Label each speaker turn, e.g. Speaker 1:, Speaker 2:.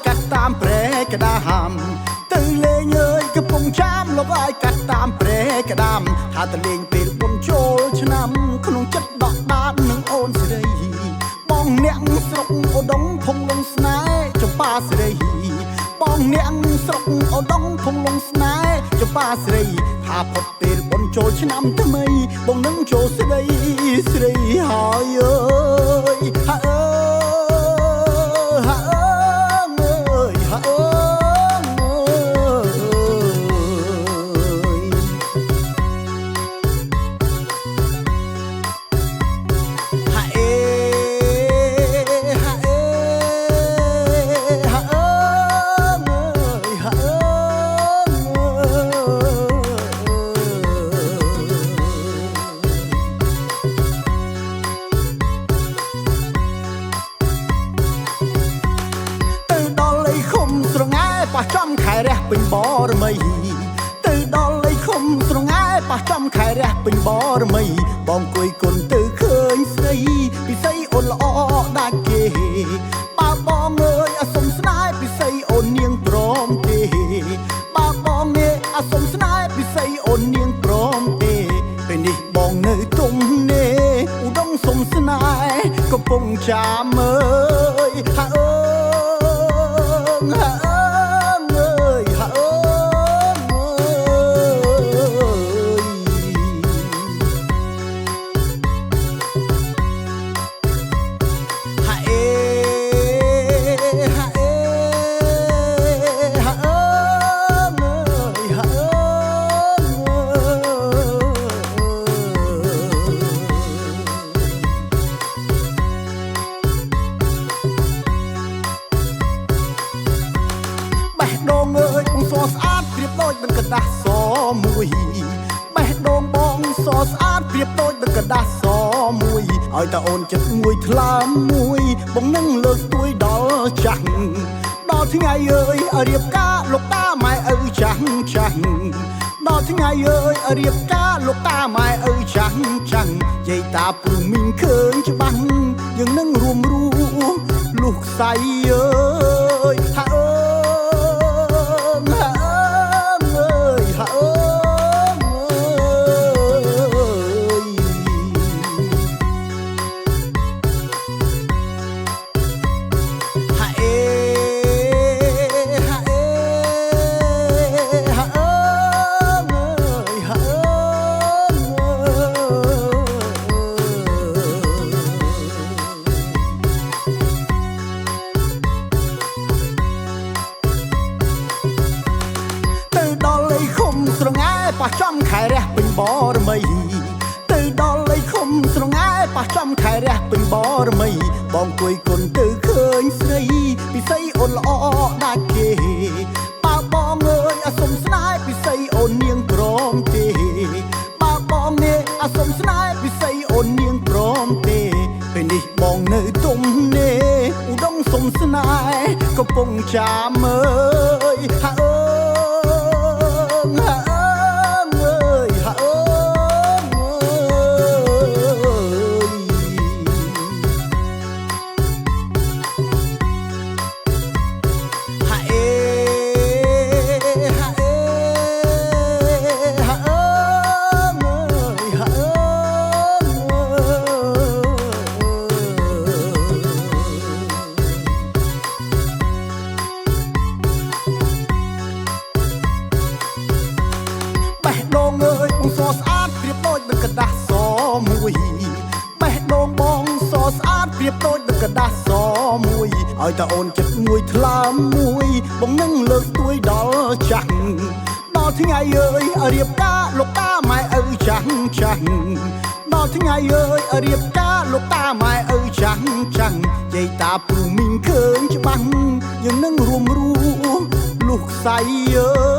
Speaker 1: កាត់តាមព្រែកដាមទៅលេងអើយកំពុងចាំលោកឲ្យកាត់តាមព្រែកដាមថាទៅលេងពេលបុណ្យចូលឆ្នាំក្នុងចិត្តដកដាននឹងអូនស្រីបងអ្នកស្រុកឧដុង្គធំលងស្នេហ៍ចម្ប៉ាស្រីបងអ្នកស្រុកឧដុង្គធំលងស្នេហ៍ចម្ប៉ាស្រីថាផុតពេលបុណ្យចូលឆ្នាំថ្មីបងនឹងចូលស្រីស្រីហើយអើយហាអើហាអើយហាអើប៉ះចំខែរះពេញបរមីទៅដល់លេខឃុំស្រងាយប៉ះចំខែរះពេញបរមីបងគួយគុណទៅឃើញស្រីពិសីអូនល្អដាច់គេបើបងអើយអាសុំស្នេហ៍ពិសីអូននាងព្រមទេបើបងនេះអាសុំស្នេហ៍ពិសីអូននាងព្រមទេពេលនេះបងនៅទុំនេះឧដុង្គសុំស្នេហ៍កំពុងចាំអើយហាអើហាដងអើយបងសស្អាតប្រៀបដូចនឹងกระดาษសមួយបេះដូងបងសស្អាតប្រៀបដូចនឹងกระดาษសមួយឲ្យតាអូនចិត្តមួយថ្លើមមួយបងនឹងលើកស្ទួយដល់ចាស់ដល់ថ្ងៃអើយរៀបការលោកតាម៉ែឪចាស់ចាស់ដល់ថ្ងៃអើយរៀបការលោកតាម៉ែឪចាស់ចាស់យាយតាពូមីងឃើញច្បាស់យើងនឹងរួមរស់លុះខ្សែអើយហាអើស្រងាយប៉ះចំខែរះពេញបរមីទៅដល់លេខឃុំស្រងាយប៉ះចំខែរះពេញបរមីបងគួយគុណទៅឃើញស្រីពិសីអូនល្អដាច់គេបើបងអើយអាសុំស្នេហ៍ពិសីអូននាងព្រមទេបើបងនេះអាសុំស្នេហ៍ពិសីអូននាងព្រមទេពេលនេះបងនៅទុំនេះឧដុង្គសុំស្នេហ៍កំពុងចាំអើយហាអើហាសស្អាតប្រៀបដូចនឹងกระดาษសមួយបេះដូងបងសស្អាតប្រៀបដូចនឹងกระดาษសមួយឲ្យតាអូនចិត្តមួយថ្លើមមួយបងនឹងលើកស្ទួយដល់ចាស់ដល់ថ្ងៃអើយរៀបការលោកតាម៉ែឪចាស់ចាស់ដល់ថ្ងៃអើយរៀបការលោកតាម៉ែឪចាស់ចាស់យាយតាពូមីងឃើញច្បាស់យើងនឹងរួមរស់លុះខ្សែអើ